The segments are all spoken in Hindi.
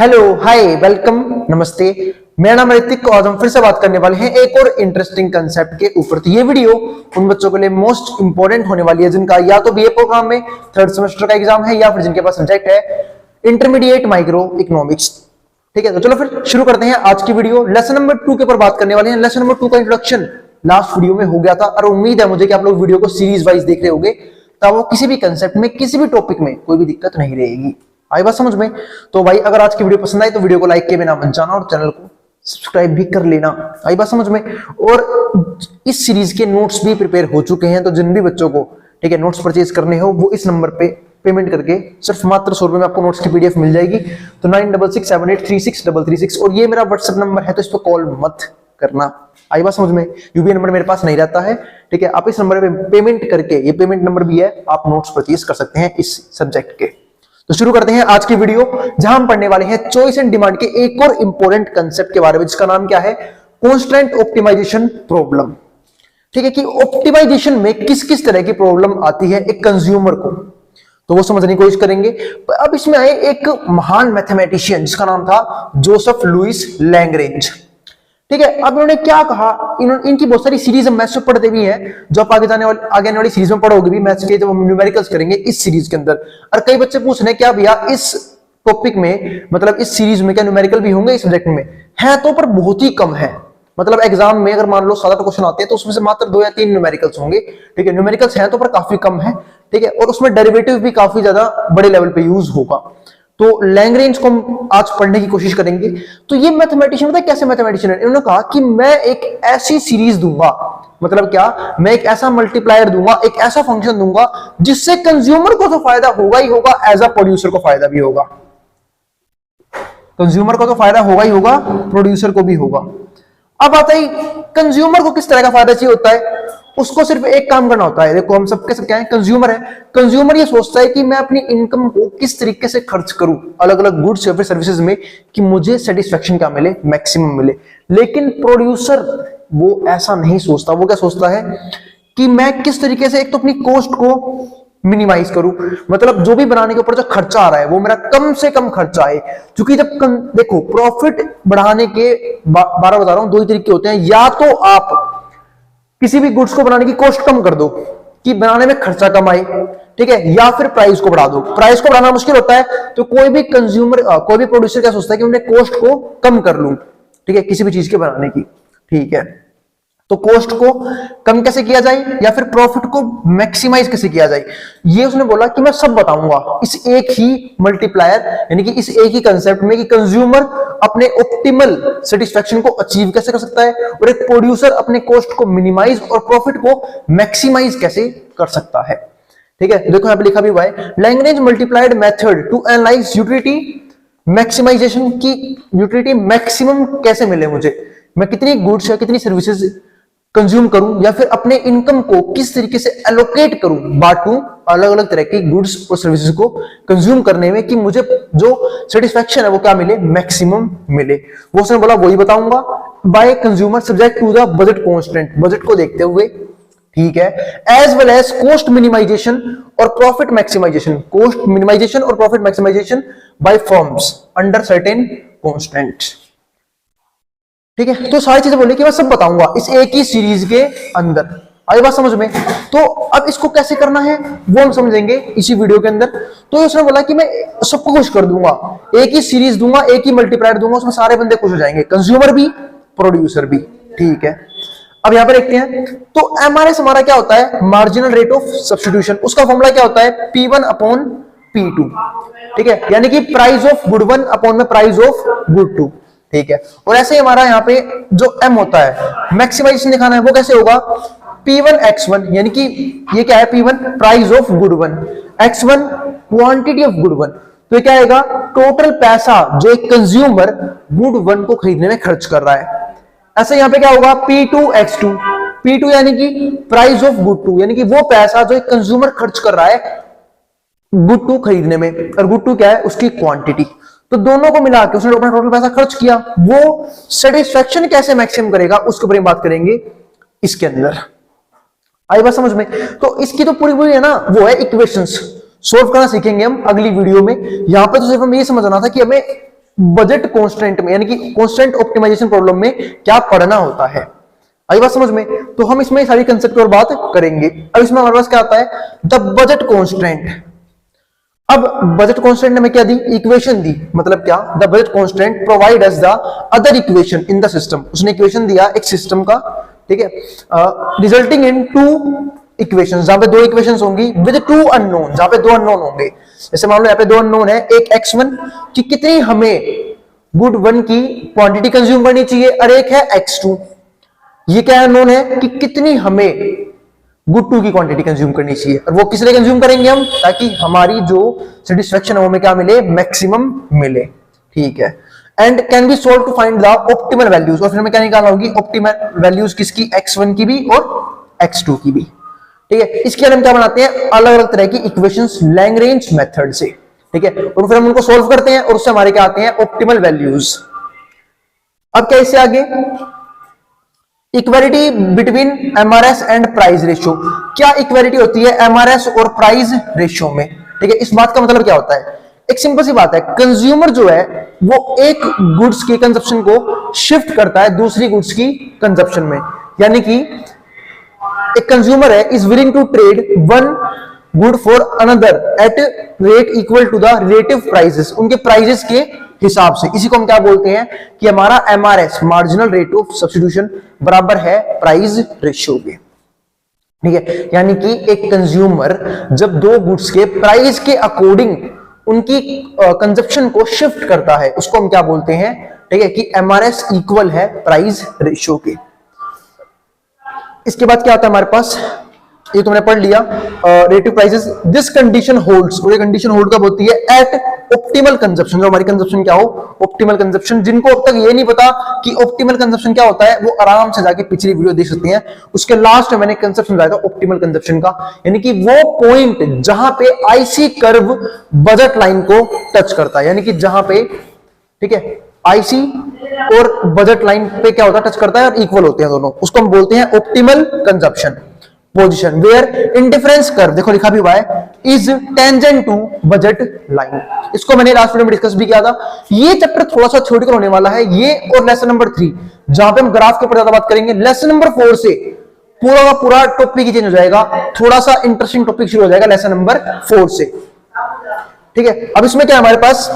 हेलो, हाय, वेलकम, नमस्ते। मेरा नाम ऋतिक और हम फिर से बात करने वाले हैं एक और इंटरेस्टिंग कंसेप्ट के ऊपर। तो ये वीडियो उन बच्चों के लिए मोस्ट इंपॉर्टेंट होने वाली है जिनका या तो बीए प्रोग्राम में थर्ड सेमेस्टर का एग्जाम है या फिर जिनके पास सब्जेक्ट है इंटरमीडिएट माइक्रो इकोनॉमिक्स। ठीक है, तो चलो फिर शुरू करते हैं आज की वीडियो। लेसन नंबर 2 के ऊपर बात करने वाले हैं। लेसन नंबर 2 का इंट्रोडक्शन लास्ट वीडियो में हो गया था और उम्मीद है मुझे कि आप लोग वीडियो को सीरीज वाइज देख रहे होंगे, तब वो किसी भी कंसेप्ट में किसी भी टॉपिक में कोई भी दिक्कत नहीं रहेगी। आई बात समझ में? तो भाई अगर आज की वीडियो पसंद आई तो वीडियो को लाइक के बिना मत जाना और चैनल को सब्सक्राइब भी कर लेना। आई बात समझ में? और इस सीरीज के नोट्स भी प्रिपेयर हो चुके हैं, तो जिन भी बच्चों को ठीक है नोट्स परचेज करने हो वो इस नंबर पे पेमेंट करके सिर्फ मात्र 100 रुपए में आपको नोट्स की पीडीएफ मिल जाएगी। तो 9667836333 और ये मेरा व्हाट्सएप नंबर है, तो इस पर कॉल मत करना। आई बात समझ में? यूपीआई नंबर मेरे पास नहीं रहता है, ठीक है। आप इस नंबर पे पेमेंट करके, ये पेमेंट नंबर भी है, आप नोट्स परचेज कर सकते हैं इस सब्जेक्ट के। तो शुरू करते हैं आज की वीडियो, जहां हम पढ़ने वाले हैं चॉइस एंड डिमांड के एक और इंपॉर्टेंट कंसेप्ट के बारे में, जिसका नाम क्या है? Constant optimisation problem. ठीक है, कि ऑप्टिमाइजेशन में किस किस तरह की प्रॉब्लम आती है एक कंज्यूमर को, तो वो समझने की कोशिश करेंगे। अब इसमें आए एक महान मैथमेटिशियन जिसका नाम था जोसेफ लुइस लैग्रेंज। ठीक है, अब इन्होंने क्या कहा, इनकी बहुत सारी सीरीज हम मैथ्स में पढ़ते भी हैं, जो आप आगे आने वाली सीरीज में पढ़ोगे भी मैथ्स के, जब हम न्यूमेरिकल्स करेंगे इस सीरीज के अंदर। और कई बच्चे पूछ रहे हैं क्या भैया इस टॉपिक में, मतलब इस सीरीज में क्या न्यूमेरिकल भी होंगे इस सब्जेक्ट में? है तो, पर बहुत ही कम है। मतलब एग्जाम में अगर मान लो 7-8 क्वेश्चन आते हैं तो उसमें से मात्र 2 या 3 न्यूमेरिकल्स होंगे। ठीक है, न्यूमेरिकल्स हैं तो पर काफी कम है। ठीक है, और उसमें डेरिवेटिव भी काफी ज्यादा बड़े लेवल पे यूज होगा। तो लैग्रेंज को हम आज पढ़ने की कोशिश करेंगे। तो ये मैथमेटिशियन, पता है कैसे मैथमेटिशियन है? इन्होंने कहा कि मैं एक ऐसी सीरीज दूंगा, मतलब क्या, मैं एक ऐसा मल्टीप्लायर दूंगा, एक ऐसा फंक्शन दूंगा जिससे कंज्यूमर को तो फायदा होगा ही होगा, एज अ प्रोड्यूसर को फायदा भी होगा। कंज्यूमर को तो फायदा होगा ही होगा, प्रोड्यूसर को भी होगा। अब आता है कंज्यूमर को किस तरह का फायदा चाहिए होता है? उसको सिर्फ एक काम करना होता है। देखो हम सबके सब क्या है, कंज्यूमर है। कंज्यूमर ये सोचता है कि मैं अपनी इनकम को किस तरीके से खर्च करूं अलग अलग गुड्स या फिर सर्विसेज में, कि मुझे सेटिस्फेक्शन क्या मिले, मैक्सिमम मिले। लेकिन प्रोड्यूसर वो ऐसा नहीं सोचता। वो क्या सोचता है कि मैं किस तरीके से एक तो अपनी कॉस्ट को मिनिमाइज करूं, मतलब जो भी बनाने के ऊपर जो खर्चा आ रहा है वो मेरा कम से कम खर्चा आए। क्योंकि जब देखो प्रॉफिट बढ़ाने के 12 बता रहा हूं, 2 ही तरीके होते हैं। या तो आप किसी भी गुड्स को बनाने की कॉस्ट कम कर दो कि बनाने में खर्चा कम आए, ठीक है, या फिर प्राइस को बढ़ा दो। प्राइस को बढ़ाना मुश्किल होता है, तो कोई भी कंज्यूमर, कोई भी प्रोड्यूसर क्या सोचता है कि मैं कॉस्ट को कम कर लूं, ठीक है, किसी भी चीज के बनाने की। ठीक है, तो कॉस्ट को कम कैसे किया जाए या फिर प्रॉफिट को मैक्सिमाइज कैसे किया जाए, ये उसने बोला कि मैं सब बताऊंगा इस एक ही मल्टीप्लायर, यानी कि इस एक ही कंसेप्ट में, कि कंज्यूमर अपने ऑप्टिमल सेटिस्फेक्शन को अचीव कैसे कर सकता है और एक प्रोड्यूसर अपने कॉस्ट को मिनिमाइज और प्रॉफिट को मैक्सिमाइज कैसे कर सकता है। ठीक है, देखो यहां पे लिखा भी हुआ है, Lagrange multiplied method to analyse utility maximisation, की यूटिलिटी मैक्सिमम कैसे मिले मुझे, मैं कितनी गुड्स या कितनी सर्विसेज कंज्यूम करूं या फिर अपने इनकम को किस तरीके से एलोकेट करूं, बांटूं अलग अलग तरह की गुड्स और सर्विसेज को कंज्यूम करने में, कि मुझे जो सेटिस्फेक्शन है वो क्या मिले, मैक्सिमम मिले। वो उसने बोला वही बताऊंगा by consumer subject to the budget constant, budget को देखते हुए। ठीक है, as well as cost minimisation और प्रॉफिट मैक्सिमाइजेशन, कॉस्ट मिनिमाइजेशन और profit maximisation by firms under certain constants. ठीक है, तो सारी चीजें बोली कि मैं सब बताऊंगा इस एक ही सीरीज के अंदर। आई बात समझ में? तो अब इसको कैसे करना है वो हम समझेंगे इसी वीडियो के अंदर। तो उसने बोला कि मैं सबको खुश कर दूंगा, एक ही सीरीज दूंगा, एक ही मल्टीप्लायर दूंगा, उसमें सारे बंदे खुश हो जाएंगे, कंज्यूमर भी, प्रोड्यूसर भी। ठीक है, अब यहां पर देखते हैं। तो एमआरएस हमारा क्या होता है, मार्जिनल रेट ऑफ सब्स्टिट्यूशन। उसका फॉर्मूला क्या होता है, P1 अपॉन P2। ठीक है, यानी कि प्राइस ऑफ गुड 1 अपॉन में प्राइस ऑफ गुड 2। ठीक है, और ऐसे ही हमारा यहाँ पे जो M होता है, मैक्सिमाइजेशन दिखाना है, वो कैसे होगा, P1 X1, यानी कि ये क्या है, P1 price of good 1, X1 quantity of good 1। तो ये क्या आएगा, टोटल पैसा जो एक कंज्यूमर गुड 1 को खरीदने में खर्च कर रहा है। ऐसे यहाँ पे क्या होगा, P2 X2, P2 यानी कि प्राइस ऑफ गुड 2, यानी कि वो पैसा जो एक कंज्यूमर खर्च कर रहा है गुड 2 खरीदने में, और गुड 2 क्या है, उसकी क्वांटिटी। तो दोनों को मिला के उसने अपना टोटल पैसा खर्च किया, वो सेटिस्फेक्शन कैसे मैक्सिमम करेगा उसके ऊपर बात करेंगे इसके अंदर। आई बात समझ में? तो इसकी तो पूरी है ना, वो है इक्वेशंस, सोल्व करना सीखेंगे हम अगली वीडियो में। यहां पे तो सिर्फ हमें ये समझना था कि हमें बजट कॉन्स्टेंट में, यानी कि कॉन्स्टेंट ऑप्टिमाइजेशन प्रॉब्लम में क्या पढ़ना होता है। आई बात समझ में? तो हम इसमें सारी कंसेप्ट पर बात करेंगे। अब इसमें हमारे पास क्या आता है, द बजट कॉन्स्टेंट। अब बजट कॉन्स्टेंट ने हमें क्या दी, इक्वेशन दी। मतलब क्या, the budget constant provide us the other equation in the system. उसने इक्वेशन दिया एक सिस्टम का, ठीक है, रिजल्टिंग इन टू इक्वेशंस, जहां पे दो इक्वेशंस होंगी विद टू अननोन, जहां पे दो अननोन होंगे। जैसे मान लो यहाँ पे दो अननोन है, एक x1 कि कितनी हमें गुड 1 की क्वांटिटी कंज्यूम करनी चाहिए, और एक है x2, ये क्या अननोन है कि कितनी हमें गुड 2 की क्वांटिटी कंज्यूम करनी चाहिए। और वो किस लिए कंज्यूम करेंगे हम, ताकि हमारी जो सेटिस्फेक्शन है वो हमें क्या मिले, मैक्सिमम मिले, ठीक है। And can be solve to find the optimal values, और फिर हमें क्या निकालना होगी, ऑप्टिमल वैल्यूज किसकी, x1 की भी और x2 की भी, ठीक है। इसके लिए हम क्या बनाते हैं, अलग अलग तरह की इक्वेशंस लैग्रेंज मेथड से, ठीक है, और फिर हम उनको सोल्व करते हैं और उससे हमारे क्या आते हैं, ऑप्टिमल वैल्यूज। अब क्या इससे आगे, equality between MRS and price ratio. क्या इक्वालिटी होती है एमआरएस और प्राइस रेशियो में, ठीक है। इस बात का मतलब क्या होता है, एक सिंपल सी बात है, कंज्यूमर जो है वो एक गुड्स की कंजप्शन को शिफ्ट करता है दूसरी गुड्स की कंजप्शन में। यानी कि एक कंज्यूमर है is willing to trade one good for another at rate equal to the relative prices, उनके प्राइसेस के हिसाब से। इसी को हम क्या बोलते हैं कि हमारा MRS, marginal rate of substitution, बराबर है प्राइस रेशियो के, ठीक है। यानी कि एक कंज्यूमर जब दो गुड्स के प्राइस के अकॉर्डिंग उनकी कंजप्शन को शिफ्ट करता है, उसको हम क्या बोलते हैं, ठीक है, कि एमआरएस इक्वल है प्राइस रेशियो के। इसके बाद क्या आता है हमारे पास, ये तुमने पढ़ लिया, रेटिव प्राइसेस। दिस कंडीशन होल्ड्स, और ये कंडीशन होल्ड कब होती है, एट ऑप्टिमल कंजप्शन। जो हमारी कंजप्शन क्या हो, ऑप्टिमल कंजप्शन। जिनको अब तक ये नहीं पता कि ऑप्टिमल कंजप्शन क्या होता है, वो आराम से जाके पिछली वीडियो देख सकते हैं, उसके लास्ट में मैंने कंसेप्ट समझाया था ऑप्टिमल कंजप्शन का। यानी कि वो पॉइंट जहां पे आईसी कर्व बजट लाइन को टच करता है, यानी कि जहां पे, ठीक है, आईसी और बजट लाइन पे क्या होता है, टच करता है और इक्वल होते हैं दोनों, उसको हम बोलते हैं optimal consumption position. Where indifference curve, देखो लिखा भी हुआ है, is tangent to budget line. इसको मैंने लास्ट वीडियो में डिस्कस भी किया था। ये चैप्टर थोड़ा सा थ्योरेटिकल होने वाला है, ये और लेसन नंबर 3 जहां पे हम ग्राफ के ऊपर ज्यादा बात करेंगे। लेसन नंबर 4 से पूरा का पूरा टॉपिक ही चेंज हो जाएगा, थोड़ा सा इंटरेस्टिंग टॉपिक शुरू हो जाएगा लेसन नंबर 4 से, ठीक है। अब इसमें क्या है हमारे पास,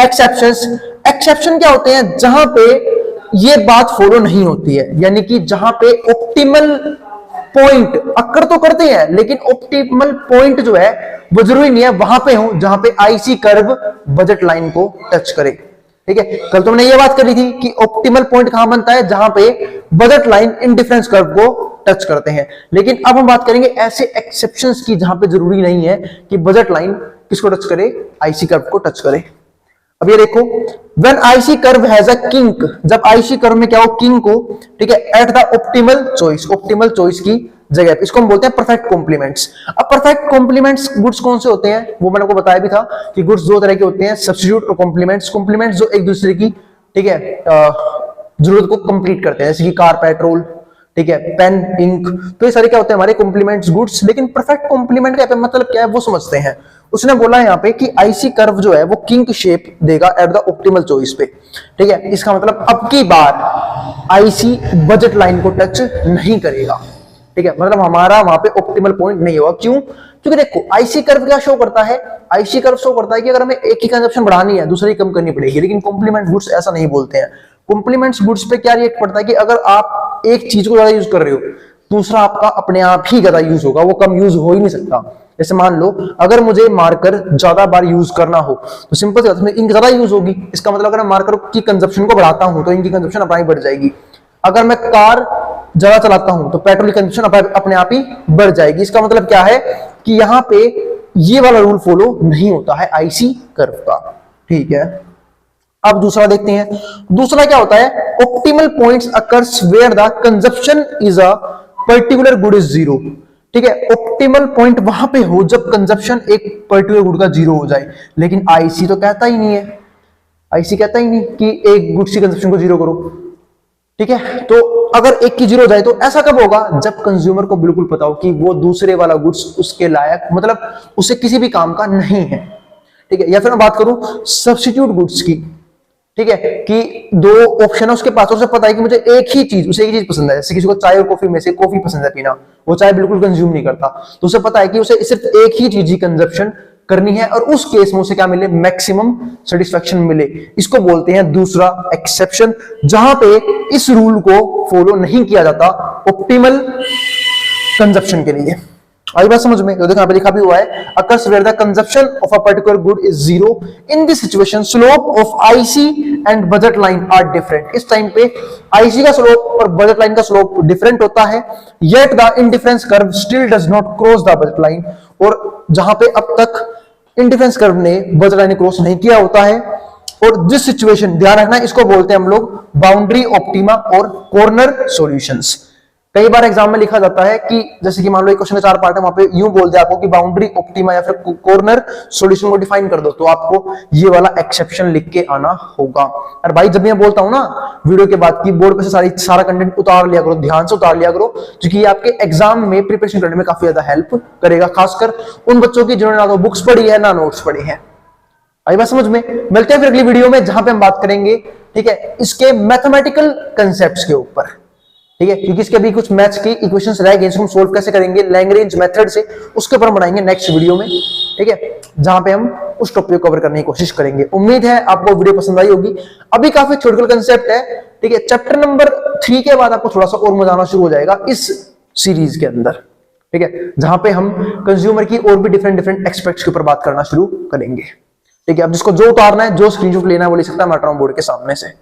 एक्सेप्शंस। एक्सेप्शन क्या होते हैं, जहां पे ये बात फॉलो नहीं होती है, यानी कि जहां पे ऑप्टिमल पॉइंट अक्कर तो करते हैं, लेकिन ऑप्टिमल पॉइंट जो है वो जरूरी नहीं है वहां पे हो जहां पे आईसी कर्व बजट लाइन को टच करे, ठीक है। कल तुमने ये बात करी थी कि ऑप्टिमल पॉइंट कहां बनता है, जहां पे बजट लाइन इंडिफरेंस कर्व को टच करते हैं। लेकिन अब हम बात करेंगे ऐसे एक्सेप्शंस की जहां पे जरूरी नहीं है कि बजट लाइन किसको टच करे, आईसी कर्व को टच करे। अब ये देखो, when IC curve has a kink, जब आईसी कर्व में क्या हो, किंक को, ठीक है, at the optimal choice, optimal choice की जगह पे, इसको हम बोलते हैं परफेक्ट कॉम्प्लीमेंट्स। अब परफेक्ट कॉम्प्लीमेंट्स गुड्स कौन से होते हैं, वो मैंने आपको बताया भी था कि गुड्स दो तरह के होते हैं, सब्स्टिट्यूट और कॉम्प्लीमेंट्स। कॉम्प्लीमेंट्स जो एक दूसरे की, ठीक है, जरूरत को कंप्लीट करते हैं, जैसे कि कार, पेट्रोल, ठीक है, पेन, इंक, तो ये सारे क्या होते हैं हमारे कॉम्प्लीमेंट्स गुड्स। लेकिन परफेक्ट कॉम्प्लीमेंट का मतलब क्या है वो समझते हैं। उसने बोला यहाँ पे कि आईसी कर्व जो है वो किंक शेप देगा एट द ऑप्टिमल चॉइस पे, ठीक है। इसका मतलब अब की बार आईसी बजट लाइन को टच नहीं करेगा, ठीक है, मतलब हमारा वहां पे ऑप्टिमल पॉइंट नहीं होगा। क्यों, क्योंकि देखो आईसी कर्व क्या शो करता है, आईसी कर्व शो करता है कि अगर हमें एक ही कंजप्शन बढ़ानी है दूसरी कम करनी पड़ेगी। लेकिन कॉम्प्लीमेंट गुड्स ऐसा नहीं बोलते हैं। कॉम्प्लीमेंट्स गुड्स पे क्या रिएक्ट पड़ता है कि अगर आप एक चीज को ज्यादा यूज कर रहे हो, दूसरा आपका अपने आप ही ज्यादा यूज होगा, वो कम यूज हो ही नहीं सकता। जैसे मान लो अगर मुझे मार्कर ज्यादा बार यूज करना हो तो सिंपल सी बात है इंक ज्यादा यूज होगी। इसका मतलब अगर मैं मार्कर की कंजप्शन को बढ़ाता हूं तो इनकी कंजप्शन अपना ही बढ़ जाएगी। अगर मैं कार ज्यादा चलाता हूं तो पेट्रोल की कंजप्शन अपने आप ही बढ़ जाएगी। इसका मतलब क्या है कि यहाँ पे ये वाला रूल फॉलो नहीं होता है आईसी कर्व का, ठीक है। अब दूसरा देखते हैं, दूसरा क्या होता है, optimal points occurs where the consumption is a particular good is zero, ठीक है। ऑप्टिमल पॉइंट वहां पे हो जब कंजप्शन एक पर्टिकुलर गुड का जीरो हो जाए। लेकिन आईसी तो कहता ही नहीं है, आईसी कहता ही नहीं कि एक गुड्स की कंजप्शन को जीरो करो, ठीक है। तो अगर एक की जीरो हो जाए तो ऐसा कब होगा, जब कंज्यूमर को बिल्कुल पता हो कि वो दूसरे वाला गुड्स उसके लायक, मतलब उसे किसी भी काम का नहीं है, ठीक है। या फिर मैं बात करूं सब्स्टिट्यूट गुड्स की, ठीक है, कि दो ऑप्शन है उसके पास, उसे पता है कि मुझे एक ही चीज पसंद है, जैसे किसी को चाय और कॉफी में से कॉफी पसंद है पीना, वो चाय बिल्कुल कंज्यूम नहीं करता, तो उसे पता है कि उसे सिर्फ एक ही चीज ही कंजप्शन करनी है और उस केस में उसे क्या मिले, मैक्सिमम सेटिस्फेक्शन मिले। इसको बोलते हैं दूसरा एक्सेप्शन, जहां पे इस रूल को फॉलो नहीं किया जाता ऑप्टिमल कंजप्शन के लिए। आई बात समझ में? तो देखो यहाँ पे लिखा भी हुआ है, occurs where the consumption of a particular good is zero. In this situation, slope of IC and budget line are different. इस टाइम पे IC का स्लोप और बजट लाइन का स्लोप डिफरेंट होता है, yet the indifference curve still does not cross the budget line. और जहां पे अब तक इंडिफरेंस कर्व ने बजट लाइन क्रॉस नहीं किया होता है, और जिस सिचुएशन, ध्यान रखना, इसको बोलते हैं हम लोग बाउंड्री ऑप्टिमा और कॉर्नर सॉल्यूशंस। कई बार एग्जाम में लिखा जाता है कि जैसे कि मान लो एक क्वेश्चन के 4 पार्ट है, वहां पे यूं बोल दिया आपको कि बाउंड्री ऑप्टिमा या फिर कॉर्नर सॉल्यूशन को डिफाइन कर दो, तो आपको ये वाला एक्सेप्शन लिख के आना होगा। और भाई जब मैं बोलता हूं ना वीडियो के बाद की बोर्ड पे से सारा कंटेंट उतार लिया करो, ध्यान से उतार लिया करो, क्योंकि ये आपके एग्जाम में प्रिपरेशन करने में काफी ज्यादा हेल्प करेगा, खासकर उन बच्चों की जिन्होंने ना तो बुक्स पढ़ी है ना नोट्स पढ़ी है। आई बात समझ में? मिलते हैं फिर अगली वीडियो में, जहां पे हम बात करेंगे, ठीक है, इसके मैथमेटिकल कंसेप्ट्स के ऊपर, ठीक है, क्योंकि इसके भी कुछ मैथ्स की इक्वेशंस रह गए, इसको हम सोल्व कैसे करेंगे लैग्रेंज मेथड से, उसके ऊपर बनाएंगे नेक्स्ट वीडियो में, ठीक है, जहां पे हम उस टॉपिक को कवर करने की कोशिश करेंगे। उम्मीद है आपको वीडियो पसंद आई होगी। अभी काफी थ्योरेटिकल कंसेप्ट है, ठीक है, चैप्टर नंबर 3 के बाद आपको थोड़ा सा और मजा आना शुरू हो जाएगा इस सीरीज के अंदर, ठीक है, जहां पे हम कंज्यूमर की और भी डिफरेंट एस्पेक्ट्स के ऊपर बात करना शुरू करेंगे, ठीक है। अब जिसको जो उतारना है, जो स्क्रीनशॉट लेना है, वो ले सकता है, मैं बोर्ड के सामने से।